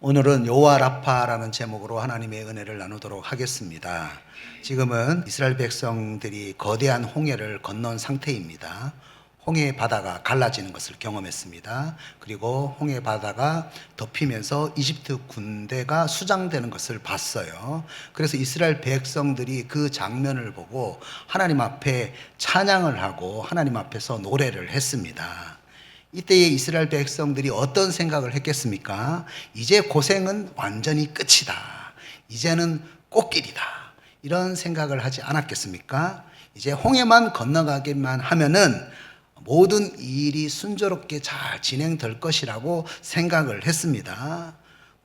오늘은 여호와 라파라는 제목으로 하나님의 은혜를 나누도록 하겠습니다. 지금은 이스라엘 백성들이 거대한 홍해를 건넌 상태입니다. 홍해 바다가 갈라지는 것을 경험했습니다. 그리고 홍해 바다가 덮이면서 이집트 군대가 수장되는 것을 봤어요. 그래서 이스라엘 백성들이 그 장면을 보고 하나님 앞에 찬양을 하고 하나님 앞에서 노래를 했습니다. 이때에 이스라엘 백성들이 어떤 생각을 했겠습니까? 이제 고생은 완전히 끝이다. 이제는 꽃길이다. 이런 생각을 하지 않았겠습니까? 이제 홍해만 건너가기만 하면은 모든 일이 순조롭게 잘 진행될 것이라고 생각을 했습니다.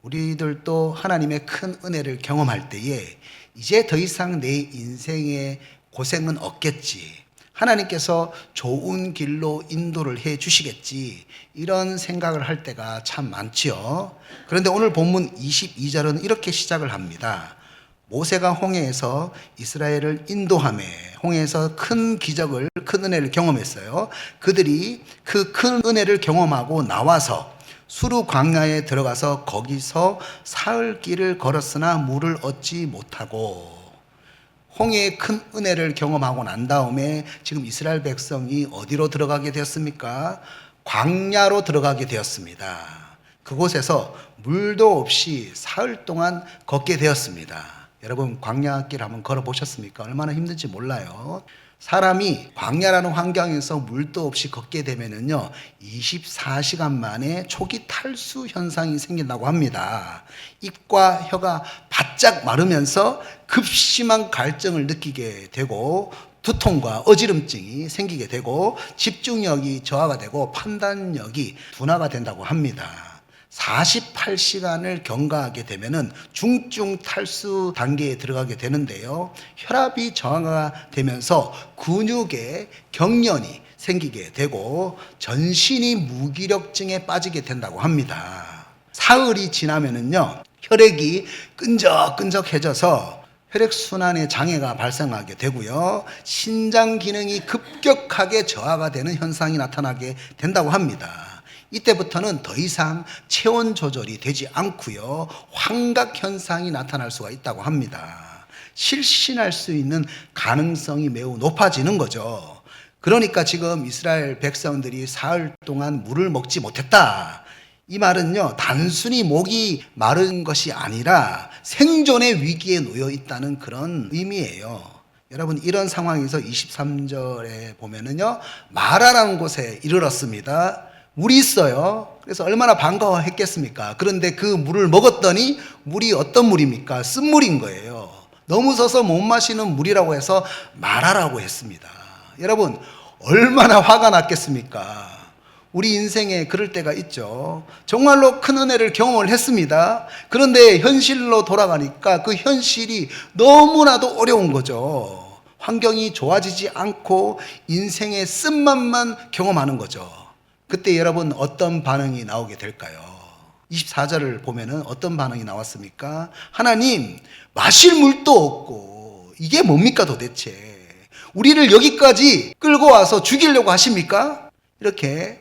우리들도 하나님의 큰 은혜를 경험할 때에 이제 더 이상 내 인생에 고생은 없겠지. 하나님께서 좋은 길로 인도를 해 주시겠지, 이런 생각을 할 때가 참 많지요. 그런데 오늘 본문 22절은 이렇게 시작을 합니다. 모세가 홍해에서 이스라엘을 인도하며 홍해에서 큰 기적을, 큰 은혜를 경험했어요. 그들이 그 큰 은혜를 경험하고 나와서 수르 광야에 들어가서 거기서 사흘 길을 걸었으나 물을 얻지 못하고, 홍해의 큰 은혜를 경험하고 난 다음에 지금 이스라엘 백성이 어디로 들어가게 되었습니까? 광야로 들어가게 되었습니다. 그곳에서 물도 없이 사흘 동안 걷게 되었습니다. 여러분, 광야길 한번 걸어보셨습니까? 얼마나 힘든지 몰라요. 사람이 광야라는 환경에서 물도 없이 걷게 되면은요, 24시간 만에 초기 탈수 현상이 생긴다고 합니다. 입과 혀가 바짝 마르면서 급심한 갈증을 느끼게 되고, 두통과 어지럼증이 생기게 되고, 집중력이 저하가 되고, 판단력이 둔화가 된다고 합니다. 48시간을 경과하게 되면은 중증 탈수 단계에 들어가게 되는데요. 혈압이 저하가 되면서 근육에 경련이 생기게 되고 전신이 무기력증에 빠지게 된다고 합니다. 사흘이 지나면은요, 혈액이 끈적끈적해져서 혈액순환에 장애가 발생하게 되고요, 신장 기능이 급격하게 저하가 되는 현상이 나타나게 된다고 합니다. 이때부터는 더 이상 체온 조절이 되지 않고요, 환각 현상이 나타날 수가 있다고 합니다. 실신할 수 있는 가능성이 매우 높아지는 거죠. 그러니까 지금 이스라엘 백성들이 사흘 동안 물을 먹지 못했다, 이 말은요, 단순히 목이 마른 것이 아니라 생존의 위기에 놓여 있다는 그런 의미예요. 여러분, 이런 상황에서 23절에 보면은요, 마라라는 곳에 이르렀습니다. 물이 있어요. 그래서 얼마나 반가워했겠습니까? 그런데 그 물을 먹었더니 물이 어떤 물입니까? 쓴물인 거예요. 너무 서서 못 마시는 물이라고 해서 마라라고 했습니다. 여러분, 얼마나 화가 났겠습니까? 우리 인생에 그럴 때가 있죠. 정말로 큰 은혜를 경험을 했습니다. 그런데 현실로 돌아가니까 그 현실이 너무나도 어려운 거죠. 환경이 좋아지지 않고 인생의 쓴맛만 경험하는 거죠. 그때 여러분, 어떤 반응이 나오게 될까요? 24절을 보면은 어떤 반응이 나왔습니까? 하나님, 마실 물도 없고 이게 뭡니까 도대체? 우리를 여기까지 끌고 와서 죽이려고 하십니까? 이렇게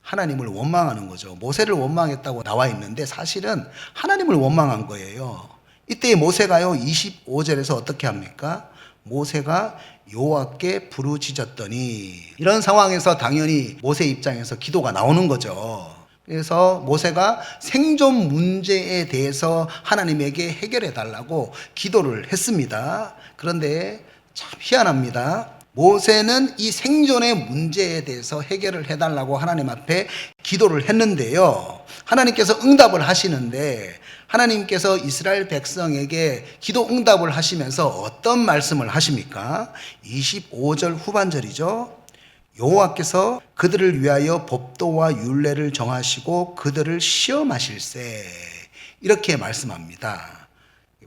하나님을 원망하는 거죠. 모세를 원망했다고 나와 있는데 사실은 하나님을 원망한 거예요. 이때 모세가요, 25절에서 어떻게 합니까? 모세가 여호와께 부르짖었더니, 이런 상황에서 당연히 모세 입장에서 기도가 나오는 거죠. 그래서 모세가 생존 문제에 대해서 하나님에게 해결해 달라고 기도를 했습니다. 그런데 참 희한합니다. 모세는 이 생존의 문제에 대해서 해결을 해달라고 하나님 앞에 기도를 했는데요, 하나님께서 응답을 하시는데, 하나님께서 이스라엘 백성에게 기도 응답을 하시면서 어떤 말씀을 하십니까? 25절 후반절이죠. 여호와께서 그들을 위하여 법도와 율례를 정하시고 그들을 시험하실세, 이렇게 말씀합니다.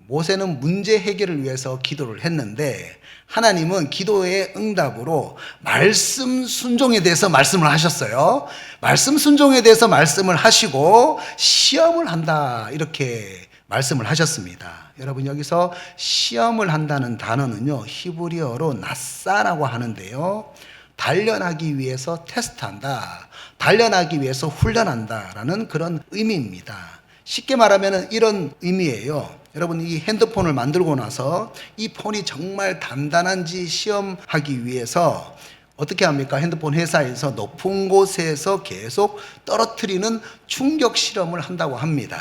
모세는 문제 해결을 위해서 기도를 했는데 하나님은 기도의 응답으로 말씀 순종에 대해서 말씀을 하셨어요. 말씀 순종에 대해서 말씀을 하시고 시험을 한다, 이렇게 말씀을 하셨습니다. 여러분, 여기서 시험을 한다는 단어는요, 히브리어로 나사라고 하는데요, 단련하기 위해서 테스트한다, 단련하기 위해서 훈련한다라는 그런 의미입니다. 쉽게 말하면 이런 의미예요. 여러분, 이 핸드폰을 만들고 나서 이 폰이 정말 단단한지 시험하기 위해서 어떻게 합니까? 핸드폰 회사에서 높은 곳에서 계속 떨어뜨리는 충격 실험을 한다고 합니다.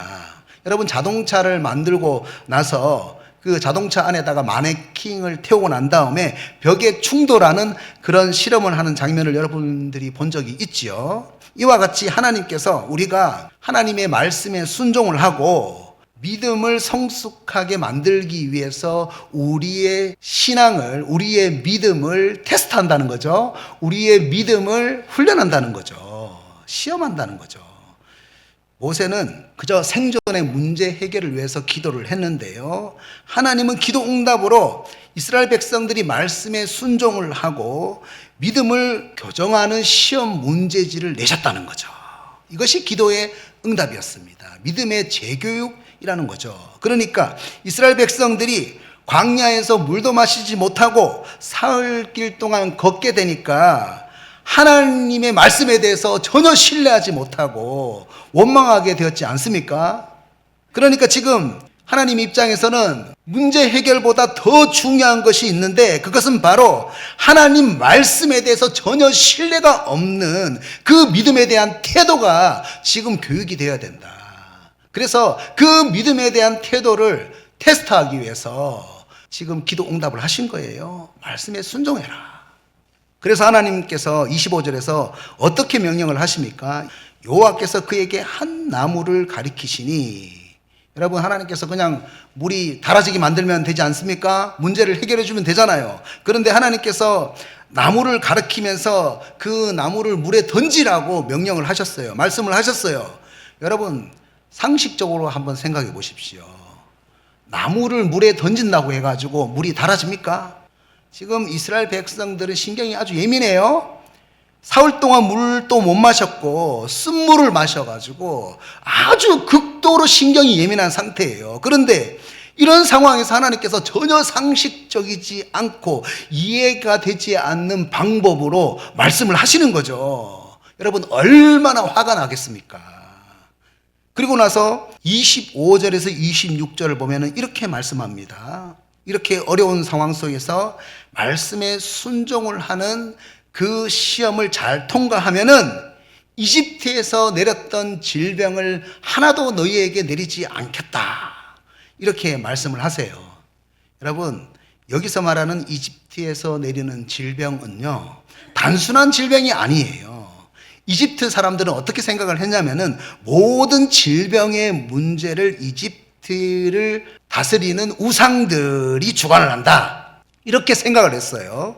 여러분, 자동차를 만들고 나서 그 자동차 안에다가 마네킹을 태우고 난 다음에 벽에 충돌하는 그런 실험을 하는 장면을 여러분들이 본 적이 있지요. 이와 같이 하나님께서 우리가 하나님의 말씀에 순종을 하고 믿음을 성숙하게 만들기 위해서 우리의 신앙을, 우리의 믿음을 테스트한다는 거죠. 우리의 믿음을 훈련한다는 거죠. 시험한다는 거죠. 모세는 그저 생존의 문제 해결을 위해서 기도를 했는데요. 하나님은 기도 응답으로 이스라엘 백성들이 말씀에 순종을 하고 믿음을 교정하는 시험 문제지를 내셨다는 거죠. 이것이 기도의 응답이었습니다. 믿음의 재교육이라는 거죠. 그러니까 이스라엘 백성들이 광야에서 물도 마시지 못하고 사흘길 동안 걷게 되니까 하나님의 말씀에 대해서 전혀 신뢰하지 못하고 원망하게 되었지 않습니까? 그러니까 지금 하나님 입장에서는 문제 해결보다 더 중요한 것이 있는데 그것은 바로 하나님 말씀에 대해서 전혀 신뢰가 없는 그 믿음에 대한 태도가 지금 교육이 되어야 된다. 그래서 그 믿음에 대한 태도를 테스트하기 위해서 지금 기도 응답을 하신 거예요. 말씀에 순종해라. 그래서 하나님께서 25절에서 어떻게 명령을 하십니까? 여호와께서 그에게 한 나무를 가리키시니, 여러분, 하나님께서 그냥 물이 달아지게 만들면 되지 않습니까? 문제를 해결해 주면 되잖아요. 그런데 하나님께서 나무를 가리키면서 그 나무를 물에 던지라고 명령을 하셨어요. 말씀을 하셨어요. 여러분, 상식적으로 한번 생각해 보십시오. 나무를 물에 던진다고 해가지고 물이 달아집니까? 지금 이스라엘 백성들은 신경이 아주 예민해요. 사흘 동안 물도 못 마셨고 쓴물을 마셔가지고 아주 극도로 신경이 예민한 상태예요. 그런데 이런 상황에서 하나님께서 전혀 상식적이지 않고 이해가 되지 않는 방법으로 말씀을 하시는 거죠. 여러분, 얼마나 화가 나겠습니까? 그리고 나서 25절에서 26절을 보면 이렇게 말씀합니다. 이렇게 어려운 상황 속에서 말씀에 순종을 하는 그 시험을 잘 통과하면은 이집트에서 내렸던 질병을 하나도 너희에게 내리지 않겠다. 이렇게 말씀을 하세요. 여러분, 여기서 말하는 이집트에서 내리는 질병은요, 단순한 질병이 아니에요. 이집트 사람들은 어떻게 생각을 했냐면은 모든 질병의 문제를 이집트를 다스리는 우상들이 주관을 한다. 이렇게 생각을 했어요.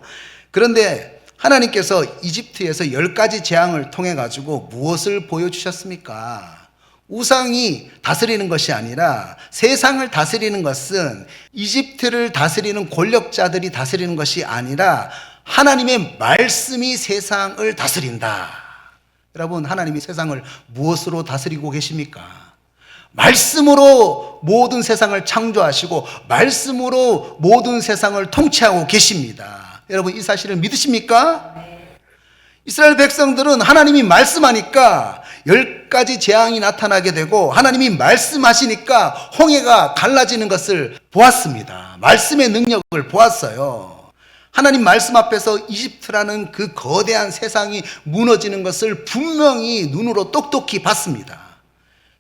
그런데 하나님께서 이집트에서 10가지 재앙을 통해 가지고 무엇을 보여주셨습니까? 우상이 다스리는 것이 아니라 세상을 다스리는 것은 이집트를 다스리는 권력자들이 다스리는 것이 아니라 하나님의 말씀이 세상을 다스린다. 여러분, 하나님이 세상을 무엇으로 다스리고 계십니까? 말씀으로 모든 세상을 창조하시고 말씀으로 모든 세상을 통치하고 계십니다. 여러분, 이 사실을 믿으십니까? 이스라엘 백성들은 하나님이 말씀하니까 10가지 재앙이 나타나게 되고 하나님이 말씀하시니까 홍해가 갈라지는 것을 보았습니다. 말씀의 능력을 보았어요. 하나님 말씀 앞에서 이집트라는 그 거대한 세상이 무너지는 것을 분명히 눈으로 똑똑히 봤습니다.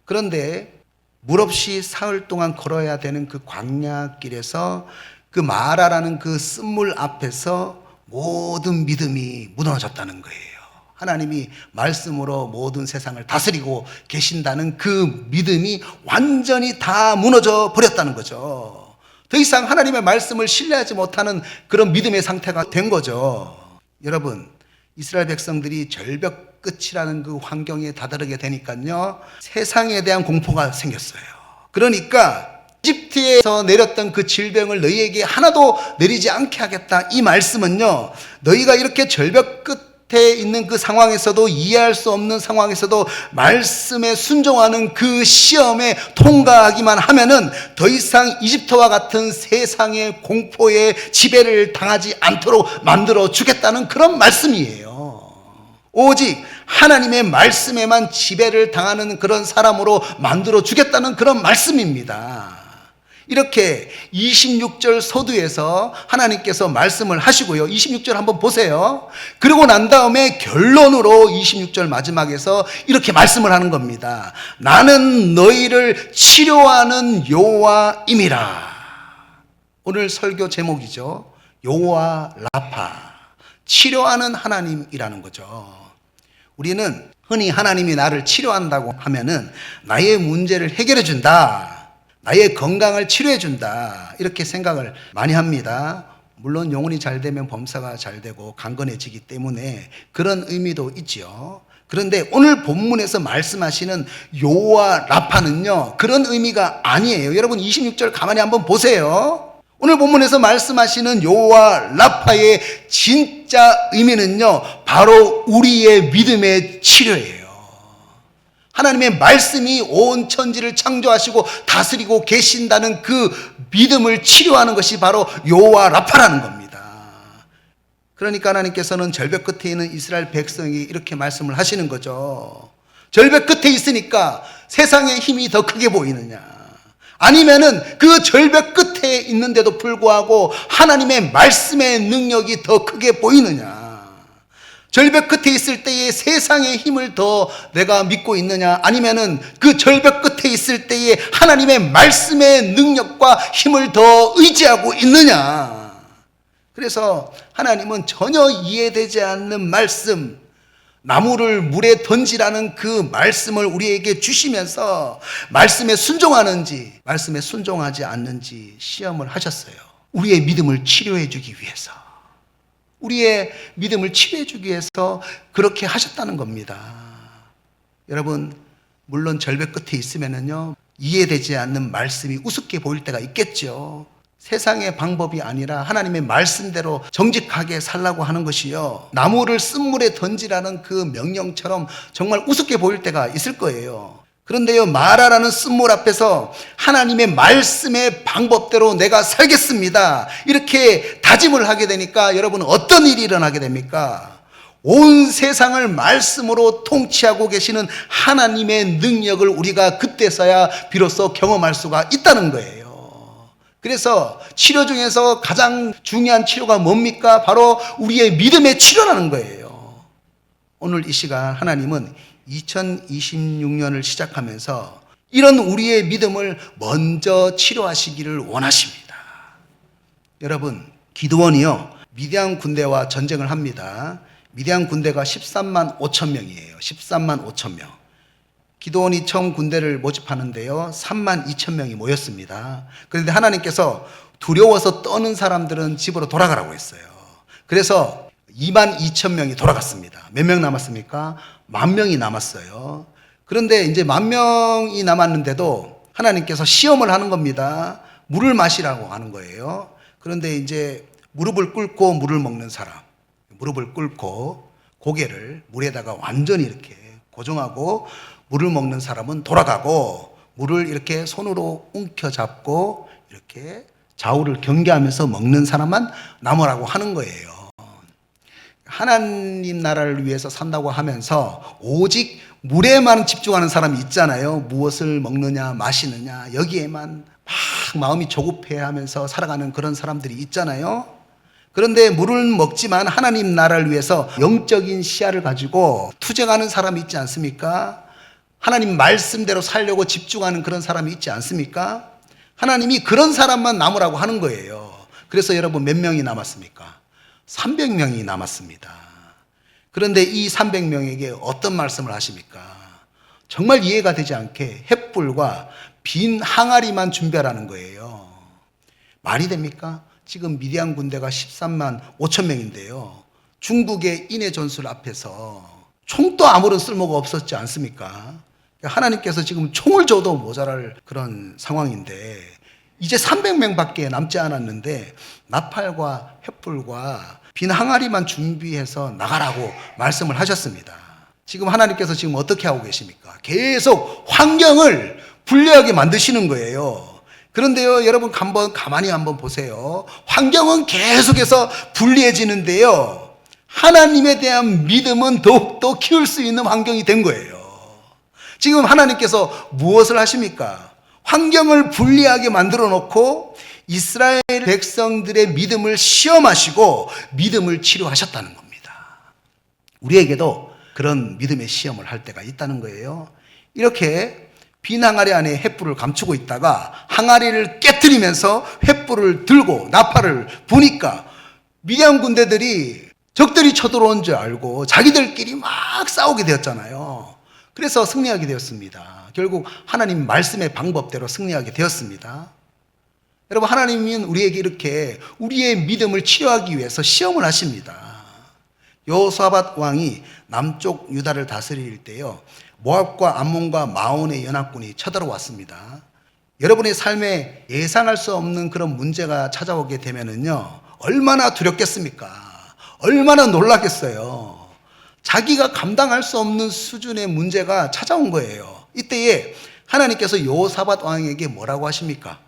그런데 물 없이 사흘 동안 걸어야 되는 그 광야길에서 그 마라라는 그 쓴물 앞에서 모든 믿음이 무너졌다는 거예요. 하나님이 말씀으로 모든 세상을 다스리고 계신다는 그 믿음이 완전히 다 무너져 버렸다는 거죠. 더 이상 하나님의 말씀을 신뢰하지 못하는 그런 믿음의 상태가 된 거죠. 여러분, 이스라엘 백성들이 절벽 끝이라는 그 환경에 다다르게 되니까요, 세상에 대한 공포가 생겼어요. 그러니까 이집트에서 내렸던 그 질병을 너희에게 하나도 내리지 않게 하겠다. 이 말씀은요, 너희가 이렇게 절벽 끝에 있는 그 상황에서도 이해할 수 없는 상황에서도 말씀에 순종하는 그 시험에 통과하기만 하면은 더 이상 이집트와 같은 세상의 공포에 지배를 당하지 않도록 만들어 주겠다는 그런 말씀이에요. 오직 하나님의 말씀에만 지배를 당하는 그런 사람으로 만들어 주겠다는 그런 말씀입니다. 이렇게 26절 서두에서 하나님께서 말씀을 하시고요. 26절 한번 보세요. 그리고 난 다음에 결론으로 26절 마지막에서 이렇게 말씀을 하는 겁니다. 나는 너희를 치료하는 여호와임이라. 오늘 설교 제목이죠. 여호와 라파, 치료하는 하나님이라는 거죠. 우리는 흔히 하나님이 나를 치료한다고 하면은 나의 문제를 해결해 준다, 나의 건강을 치료해 준다, 이렇게 생각을 많이 합니다. 물론 영혼이 잘 되면 범사가 잘 되고 강건해지기 때문에 그런 의미도 있지요. 그런데 오늘 본문에서 말씀하시는 여호와 라파는요, 그런 의미가 아니에요. 여러분 26절 가만히 한번 보세요. 오늘 본문에서 말씀하시는 여호와 라파의 진짜 의미는요, 바로 우리의 믿음의 치료예요. 하나님의 말씀이 온 천지를 창조하시고 다스리고 계신다는 그 믿음을 치료하는 것이 바로 여호와 라파라는 겁니다. 그러니까 하나님께서는 절벽 끝에 있는 이스라엘 백성이 이렇게 말씀을 하시는 거죠. 절벽 끝에 있으니까 세상의 힘이 더 크게 보이느냐, 아니면은 그 절벽 끝에 있는데도 불구하고 하나님의 말씀의 능력이 더 크게 보이느냐, 절벽 끝에 있을 때에 세상의 힘을 더 내가 믿고 있느냐, 아니면은 그 절벽 끝에 있을 때에 하나님의 말씀의 능력과 힘을 더 의지하고 있느냐. 그래서 하나님은 전혀 이해되지 않는 말씀, 나무를 물에 던지라는 그 말씀을 우리에게 주시면서 말씀에 순종하는지 말씀에 순종하지 않는지 시험을 하셨어요. 우리의 믿음을 치료해 주기 위해서, 우리의 믿음을 치료해 주기 위해서 그렇게 하셨다는 겁니다. 여러분, 물론 절벽 끝에 있으면은요, 이해되지 않는 말씀이 우습게 보일 때가 있겠죠. 세상의 방법이 아니라 하나님의 말씀대로 정직하게 살라고 하는 것이요, 나무를 쓴물에 던지라는 그 명령처럼 정말 우습게 보일 때가 있을 거예요. 그런데요, 말하라는 쓴물 앞에서 하나님의 말씀의 방법대로 내가 살겠습니다, 이렇게 다짐을 하게 되니까 여러분은 어떤 일이 일어나게 됩니까? 온 세상을 말씀으로 통치하고 계시는 하나님의 능력을 우리가 그때서야 비로소 경험할 수가 있다는 거예요. 그래서 치료 중에서 가장 중요한 치료가 뭡니까? 바로 우리의 믿음의 치료라는 거예요. 오늘 이 시간 하나님은 2026년을 시작하면서 이런 우리의 믿음을 먼저 치료하시기를 원하십니다. 여러분, 기드온이요, 미디안 군대와 전쟁을 합니다. 미디안 군대가 13만 5천 명이에요. 13만 5천 명. 기드온이 처음 군대를 모집하는데요, 3만 2천 명이 모였습니다. 그런데 하나님께서 두려워서 떠는 사람들은 집으로 돌아가라고 했어요. 그래서 2만 2천 명이 돌아갔습니다. 몇 명 남았습니까? 10,000명이 남았어요. 그런데 이제 10,000명이 남았는데도 하나님께서 시험을 하는 겁니다. 물을 마시라고 하는 거예요. 그런데 이제 무릎을 꿇고 물을 먹는 사람, 무릎을 꿇고 고개를 물에다가 완전히 이렇게 고정하고 물을 먹는 사람은 돌아가고, 물을 이렇게 손으로 움켜잡고 이렇게 좌우를 경계하면서 먹는 사람만 남으라고 하는 거예요. 하나님 나라를 위해서 산다고 하면서 오직 물에만 집중하는 사람이 있잖아요. 무엇을 먹느냐 마시느냐 여기에만 막 마음이 조급해하면서 살아가는 그런 사람들이 있잖아요. 그런데 물은 먹지만 하나님 나라를 위해서 영적인 시야를 가지고 투쟁하는 사람이 있지 않습니까? 하나님 말씀대로 살려고 집중하는 그런 사람이 있지 않습니까? 하나님이 그런 사람만 남으라고 하는 거예요. 그래서 여러분, 몇 명이 남았습니까? 300명이 남았습니다. 그런데 이 300명에게 어떤 말씀을 하십니까? 정말 이해가 되지 않게 횃불과 빈 항아리만 준비하라는 거예요. 말이 됩니까? 지금 미디안 군대가 13만 5천 명인데요, 중국의 인해 전술 앞에서 총도 아무런 쓸모가 없었지 않습니까? 하나님께서 지금 총을 줘도 모자랄 그런 상황인데 이제 300명밖에 남지 않았는데 나팔과 횃불과 빈 항아리만 준비해서 나가라고 말씀을 하셨습니다. 지금 하나님께서 지금 어떻게 하고 계십니까? 계속 환경을 불리하게 만드시는 거예요. 그런데요, 여러분 가만히 한번 보세요. 환경은 계속해서 불리해지는데요, 하나님에 대한 믿음은 더욱더 키울 수 있는 환경이 된 거예요. 지금 하나님께서 무엇을 하십니까? 환경을 불리하게 만들어 놓고 이스라엘 백성들의 믿음을 시험하시고 믿음을 치료하셨다는 겁니다. 우리에게도 그런 믿음의 시험을 할 때가 있다는 거예요. 이렇게 빈 항아리 안에 횃불을 감추고 있다가 항아리를 깨트리면서 횃불을 들고 나팔을 부니까 미디안 군대들이 적들이 쳐들어온 줄 알고 자기들끼리 막 싸우게 되었잖아요. 그래서 승리하게 되었습니다. 결국 하나님 말씀의 방법대로 승리하게 되었습니다. 여러분, 하나님은 우리에게 이렇게 우리의 믿음을 치료하기 위해서 시험을 하십니다. 여호사밧 왕이 남쪽 유다를 다스릴 때요, 모압과 암몬과 마온의 연합군이 쳐들어왔습니다. 여러분의 삶에 예상할 수 없는 그런 문제가 찾아오게 되면은요, 얼마나 두렵겠습니까? 얼마나 놀라겠어요. 자기가 감당할 수 없는 수준의 문제가 찾아온 거예요. 이때에 하나님께서 여호사밧 왕에게 뭐라고 하십니까?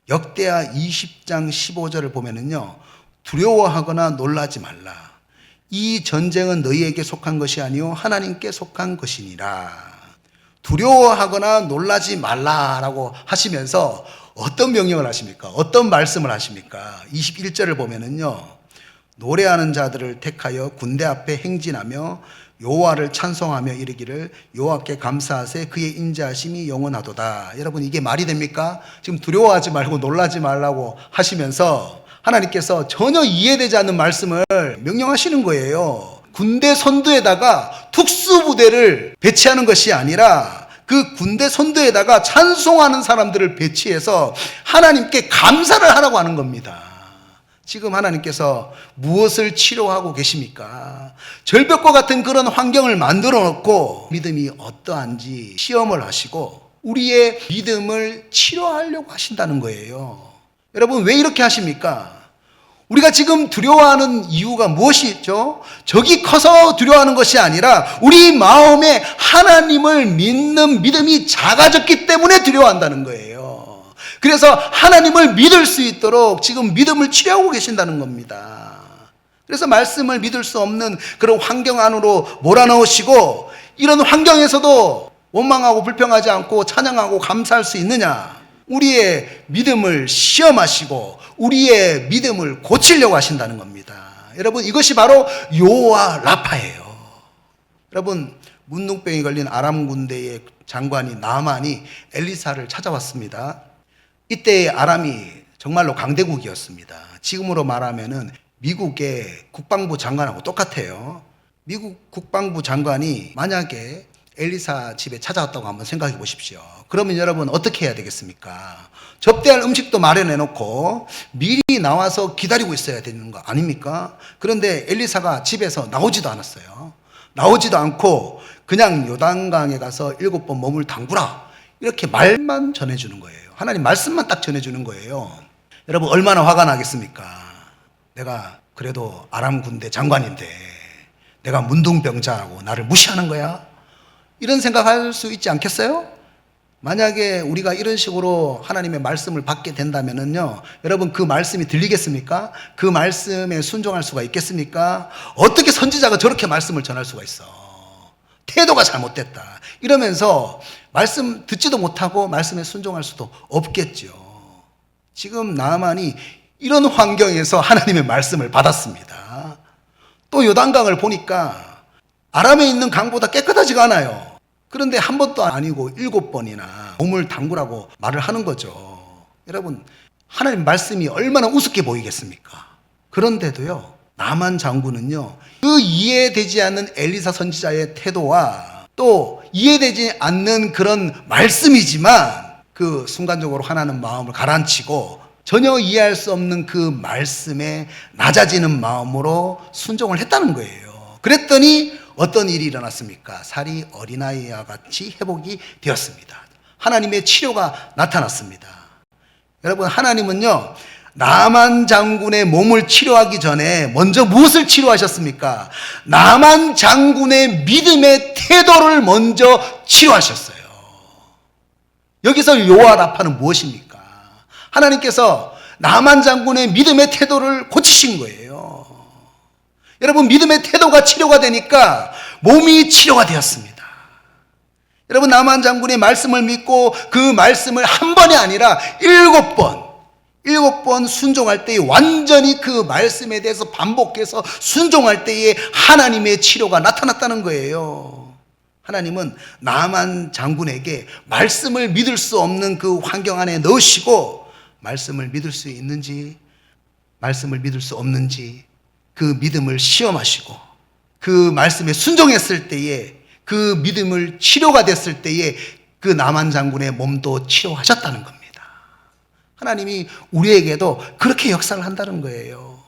역대하 20장 15절을 보면은요, 두려워하거나 놀라지 말라. 이 전쟁은 너희에게 속한 것이 아니요 하나님께 속한 것이니라. 두려워하거나 놀라지 말라라고 하시면서 어떤 명령을 하십니까? 어떤 말씀을 하십니까? 21절을 보면은요, 노래하는 자들을 택하여 군대 앞에 행진하며 여호와를 찬송하며 이르기를 여호와께 감사하세 그의 인자하심이 영원하도다. 여러분, 이게 말이 됩니까? 지금 두려워하지 말고 놀라지 말라고 하시면서 하나님께서 전혀 이해되지 않는 말씀을 명령하시는 거예요. 군대 선두에다가 특수부대를 배치하는 것이 아니라 그 군대 선두에다가 찬송하는 사람들을 배치해서 하나님께 감사를 하라고 하는 겁니다. 지금 하나님께서 무엇을 치료하고 계십니까? 절벽과 같은 그런 환경을 만들어 놓고 믿음이 어떠한지 시험을 하시고 우리의 믿음을 치료하려고 하신다는 거예요. 여러분, 왜 이렇게 하십니까? 우리가 지금 두려워하는 이유가 무엇이 있죠? 적이 커서 두려워하는 것이 아니라 우리 마음에 하나님을 믿는 믿음이 작아졌기 때문에 두려워한다는 거예요. 그래서 하나님을 믿을 수 있도록 지금 믿음을 치료하고 계신다는 겁니다. 그래서 말씀을 믿을 수 없는 그런 환경 안으로 몰아넣으시고 이런 환경에서도 원망하고 불평하지 않고 찬양하고 감사할 수 있느냐? 우리의 믿음을 시험하시고 우리의 믿음을 고치려고 하신다는 겁니다. 여러분, 이것이 바로 여호와 라파예요. 여러분, 문둥병이 걸린 아람 군대의 장관이 나아만이 엘리사를 찾아왔습니다. 이때 아람이 정말로 강대국이었습니다. 지금으로 말하면은 미국의 국방부 장관하고 똑같아요. 미국 국방부 장관이 만약에 엘리사 집에 찾아왔다고 한번 생각해 보십시오. 그러면 여러분 어떻게 해야 되겠습니까? 접대할 음식도 마련해 놓고 미리 나와서 기다리고 있어야 되는 거 아닙니까? 그런데 엘리사가 집에서 나오지도 않았어요. 나오지도 않고 그냥 요단강에 가서 7번 몸을 담그라, 이렇게 말만 전해주는 거예요. 하나님 말씀만 딱 전해주는 거예요. 여러분, 얼마나 화가 나겠습니까? 내가 그래도 아람 군대 장관인데 내가 문둥병자라고 나를 무시하는 거야? 이런 생각할 수 있지 않겠어요? 만약에 우리가 이런 식으로 하나님의 말씀을 받게 된다면요, 여러분, 그 말씀이 들리겠습니까? 그 말씀에 순종할 수가 있겠습니까? 어떻게 선지자가 저렇게 말씀을 전할 수가 있어? 태도가 잘못됐다 이러면서 말씀 듣지도 못하고 말씀에 순종할 수도 없겠죠. 지금 나아만이 이런 환경에서 하나님의 말씀을 받았습니다. 또 요단강을 보니까 아람에 있는 강보다 깨끗하지가 않아요. 그런데 한 번도 아니고 7번이나 몸을 담그라고 말을 하는 거죠. 여러분, 하나님 말씀이 얼마나 우습게 보이겠습니까? 그런데도요, 나만 장군은요, 그 이해되지 않는 엘리사 선지자의 태도와 또 이해되지 않는 그런 말씀이지만 그 순간적으로 하나는 마음을 가라앉히고 전혀 이해할 수 없는 그 말씀에 낮아지는 마음으로 순종을 했다는 거예요. 그랬더니 어떤 일이 일어났습니까? 살이 어린아이와 같이 회복이 되었습니다. 하나님의 치료가 나타났습니다. 여러분, 하나님은요, 나만 장군의 몸을 치료하기 전에 먼저 무엇을 치료하셨습니까? 나만 장군의 믿음의 태도를 먼저 치료하셨어요. 여기서 여호와 라파는 무엇입니까? 하나님께서 나만 장군의 믿음의 태도를 고치신 거예요. 여러분, 믿음의 태도가 치료가 되니까 몸이 치료가 되었습니다. 여러분, 나만 장군의 말씀을 믿고 그 말씀을 한 번이 아니라 7번 순종할 때에, 완전히 그 말씀에 대해서 반복해서 순종할 때에 하나님의 치료가 나타났다는 거예요. 하나님은 나만 장군에게 말씀을 믿을 수 없는 그 환경 안에 넣으시고, 말씀을 믿을 수 있는지 말씀을 믿을 수 없는지 그 믿음을 시험하시고, 그 말씀에 순종했을 때에, 그 믿음을 치료가 됐을 때에 그 나만 장군의 몸도 치료하셨다는 겁니다. 하나님이 우리에게도 그렇게 역사를 한다는 거예요.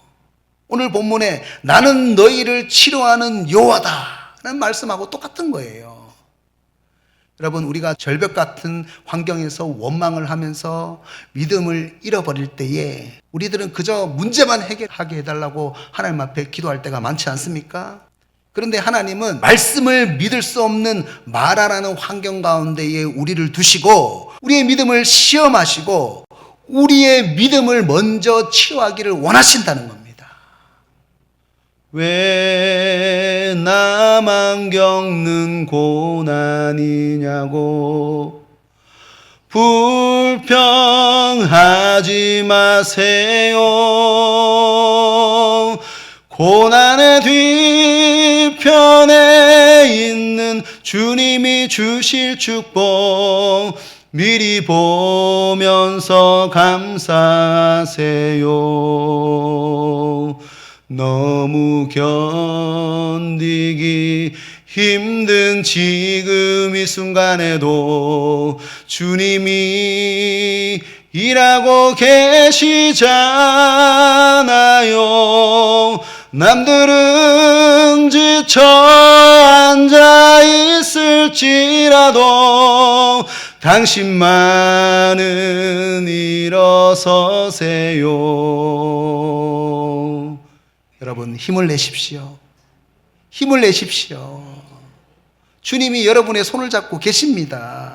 오늘 본문에 나는 너희를 치료하는 여호와다 라는 말씀하고 똑같은 거예요. 여러분, 우리가 절벽 같은 환경에서 원망을 하면서 믿음을 잃어버릴 때에 우리들은 그저 문제만 해결하게 해달라고 하나님 앞에 기도할 때가 많지 않습니까? 그런데 하나님은 말씀을 믿을 수 없는 마라라는 환경 가운데에 우리를 두시고 우리의 믿음을 시험하시고 우리의 믿음을 먼저 치료하기를 원하신다는 겁니다. 왜 나만 겪는 고난이냐고 불평하지 마세요. 고난의 뒤편에 있는 주님이 주실 축복 미리 보면서 감사하세요. 너무 견디기 힘든 지금 이 순간에도 주님이 일하고 계시잖아요. 남들은 지쳐 앉아 있을지라도 당신만은 일어서세요. 여러분, 힘을 내십시오. 힘을 내십시오. 주님이 여러분의 손을 잡고 계십니다.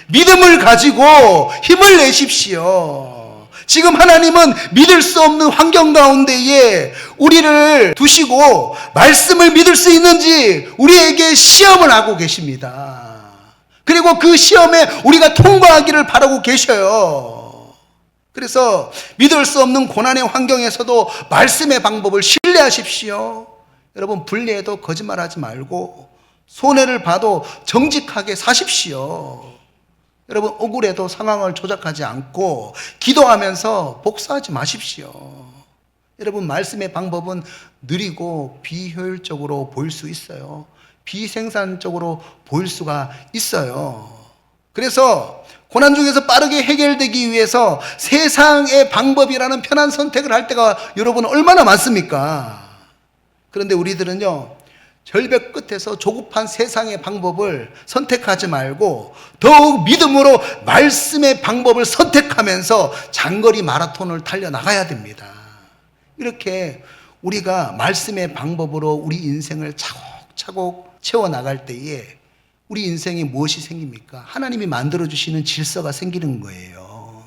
믿음을 가지고 힘을 내십시오. 지금 하나님은 믿을 수 없는 환경 가운데에 우리를 두시고 말씀을 믿을 수 있는지 우리에게 시험을 하고 계십니다. 그리고 그 시험에 우리가 통과하기를 바라고 계셔요. 그래서 믿을 수 없는 고난의 환경에서도 말씀의 방법을 신뢰하십시오. 여러분, 불리해도 거짓말하지 말고 손해를 봐도 정직하게 사십시오. 여러분, 억울해도 상황을 조작하지 않고 기도하면서 복수하지 마십시오. 여러분, 말씀의 방법은 느리고 비효율적으로 보일 수 있어요. 비생산적으로 보일 수가 있어요. 그래서 고난 중에서 빠르게 해결되기 위해서 세상의 방법이라는 편한 선택을 할 때가 여러분 얼마나 많습니까? 그런데 우리들은요, 절벽 끝에서 조급한 세상의 방법을 선택하지 말고 더욱 믿음으로 말씀의 방법을 선택하면서 장거리 마라톤을 달려나가야 됩니다. 이렇게 우리가 말씀의 방법으로 우리 인생을 차곡차곡 채워나갈 때에 우리 인생에 무엇이 생깁니까? 하나님이 만들어주시는 질서가 생기는 거예요.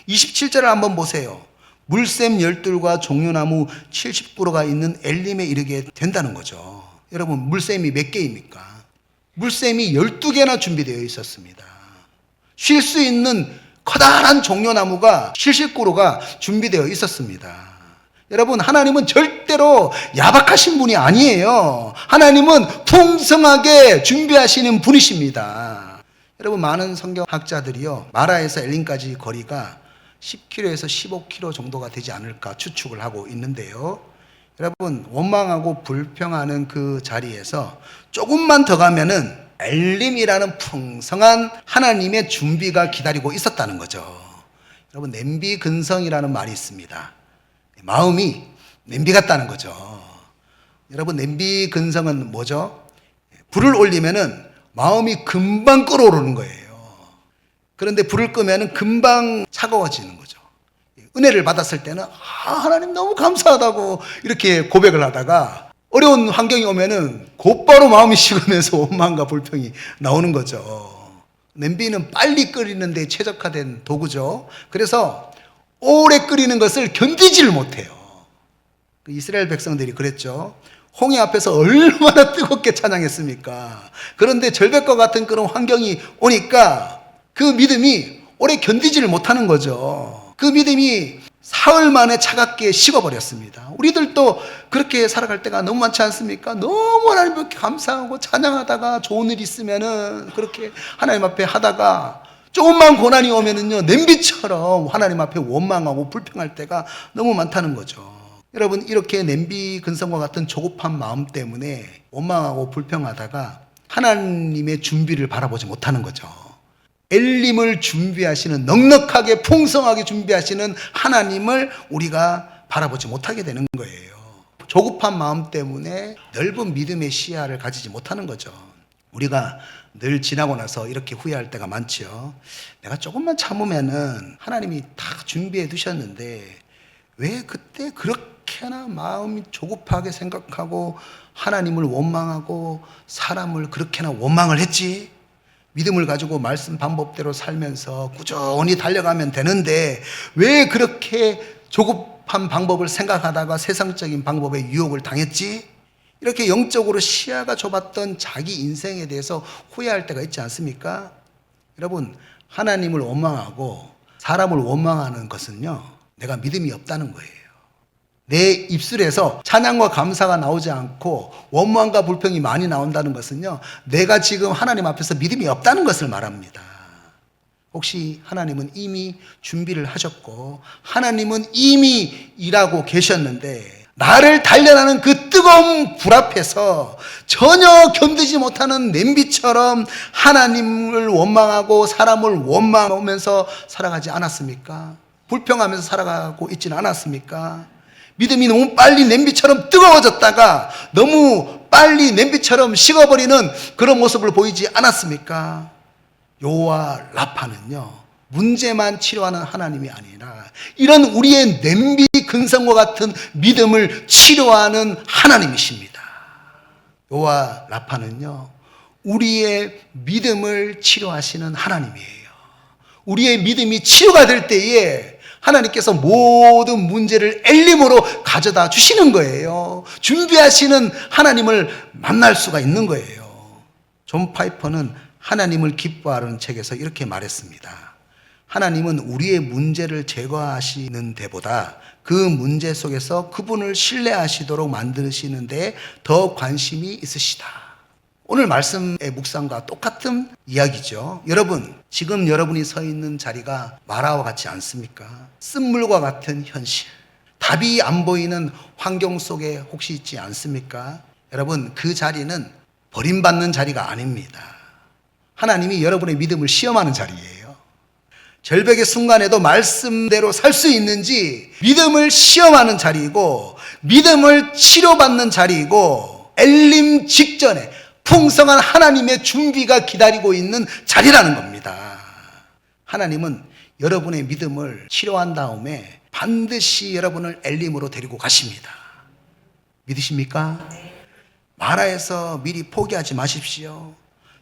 27절을 한번 보세요. 물샘 12과 종려나무 70그루가 있는 엘림에 이르게 된다는 거죠. 여러분, 물샘이 몇 개입니까? 물샘이 12개나 준비되어 있었습니다. 쉴 수 있는 커다란 종려나무가 70그루가 준비되어 있었습니다. 여러분, 하나님은 절대로 야박하신 분이 아니에요. 하나님은 풍성하게 준비하시는 분이십니다. 여러분, 많은 성경학자들이요, 마라에서 엘림까지 거리가 10km에서 15km 정도가 되지 않을까 추측을 하고 있는데요. 여러분, 원망하고 불평하는 그 자리에서 조금만 더 가면은 엘림이라는 풍성한 하나님의 준비가 기다리고 있었다는 거죠. 여러분, 냄비 근성이라는 말이 있습니다. 마음이 냄비 같다는 거죠. 여러분, 냄비 근성은 뭐죠? 불을 올리면은 마음이 금방 끓어오르는 거예요. 그런데 불을 끄면은 금방 차가워지는 거죠. 은혜를 받았을 때는 하나님 너무 감사하다고 이렇게 고백을 하다가 어려운 환경이 오면은 곧바로 마음이 식으면서 원망과 불평이 나오는 거죠. 냄비는 빨리 끓이는 데 최적화된 도구죠. 그래서 오래 끓이는 것을 견디지를 못해요. 그 이스라엘 백성들이 그랬죠. 홍해 앞에서 얼마나 뜨겁게 찬양했습니까? 그런데 절벽과 같은 그런 환경이 오니까 그 믿음이 오래 견디지를 못하는 거죠. 그 믿음이 사흘 만에 차갑게 식어버렸습니다. 우리들도 그렇게 살아갈 때가 너무 많지 않습니까? 너무 하나님께 감사하고 찬양하다가 좋은 일 있으면은 그렇게 하나님 앞에 하다가 조금만 고난이 오면은요, 냄비처럼 하나님 앞에 원망하고 불평할 때가 너무 많다는 거죠. 여러분, 이렇게 냄비 근성과 같은 조급한 마음 때문에 원망하고 불평하다가 하나님의 준비를 바라보지 못하는 거죠. 엘림을 준비하시는, 넉넉하게 풍성하게 준비하시는 하나님을 우리가 바라보지 못하게 되는 거예요. 조급한 마음 때문에 넓은 믿음의 시야를 가지지 못하는 거죠. 우리가 늘 지나고 나서 이렇게 후회할 때가 많죠. 내가 조금만 참으면은 하나님이 다 준비해 두셨는데 왜 그때 그렇게나 마음이 조급하게 생각하고 하나님을 원망하고 사람을 그렇게나 원망을 했지? 믿음을 가지고 말씀 방법대로 살면서 꾸준히 달려가면 되는데 왜 그렇게 조급한 방법을 생각하다가 세상적인 방법에 유혹을 당했지? 이렇게 영적으로 시야가 좁았던 자기 인생에 대해서 후회할 때가 있지 않습니까? 여러분, 하나님을 원망하고 사람을 원망하는 것은요, 내가 믿음이 없다는 거예요. 내 입술에서 찬양과 감사가 나오지 않고 원망과 불평이 많이 나온다는 것은요, 내가 지금 하나님 앞에서 믿음이 없다는 것을 말합니다. 혹시 하나님은 이미 준비를 하셨고 하나님은 이미 일하고 계셨는데 나를 단련하는 그 뜨거운 불 앞에서 전혀 견디지 못하는 냄비처럼 하나님을 원망하고 사람을 원망하면서 살아가지 않았습니까? 불평하면서 살아가고 있지는 않았습니까? 믿음이 너무 빨리 냄비처럼 뜨거워졌다가 너무 빨리 냄비처럼 식어버리는 그런 모습을 보이지 않았습니까? 여호와 라파는요, 문제만 치료하는 하나님이 아니라 이런 우리의 냄비 근성과 같은 믿음을 치료하는 하나님이십니다. 여호와 라파는요, 우리의 믿음을 치료하시는 하나님이에요. 우리의 믿음이 치유가 될 때에 하나님께서 모든 문제를 엘림으로 가져다 주시는 거예요. 준비하시는 하나님을 만날 수가 있는 거예요. 존 파이퍼는 하나님을 기뻐하는 책에서 이렇게 말했습니다. 하나님은 우리의 문제를 제거하시는 데보다 그 문제 속에서 그분을 신뢰하시도록 만드시는데 더 관심이 있으시다. 오늘 말씀의 묵상과 똑같은 이야기죠. 여러분, 지금 여러분이 서 있는 자리가 마라와 같지 않습니까? 쓴물과 같은 현실, 답이 안 보이는 환경 속에 혹시 있지 않습니까? 여러분, 그 자리는 버림받는 자리가 아닙니다. 하나님이 여러분의 믿음을 시험하는 자리예요. 절벽의 순간에도 말씀대로 살 수 있는지 믿음을 시험하는 자리이고 믿음을 치료받는 자리이고 엘림 직전에 풍성한 하나님의 준비가 기다리고 있는 자리라는 겁니다. 하나님은 여러분의 믿음을 치료한 다음에 반드시 여러분을 엘림으로 데리고 가십니다. 믿으십니까? 마라에서 미리 포기하지 마십시오.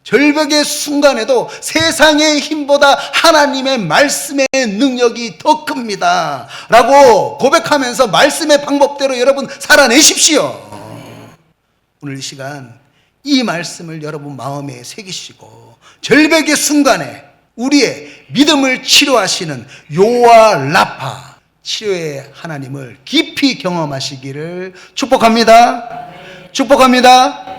절벽의 순간에도 세상의 힘보다 하나님의 말씀의 능력이 더 큽니다 라고 고백하면서 말씀의 방법대로 여러분 살아내십시오. 오늘 이 시간 이 말씀을 여러분 마음에 새기시고 절벽의 순간에 우리의 믿음을 치료하시는 여호와 라파, 치료의 하나님을 깊이 경험하시기를 축복합니다. 축복합니다.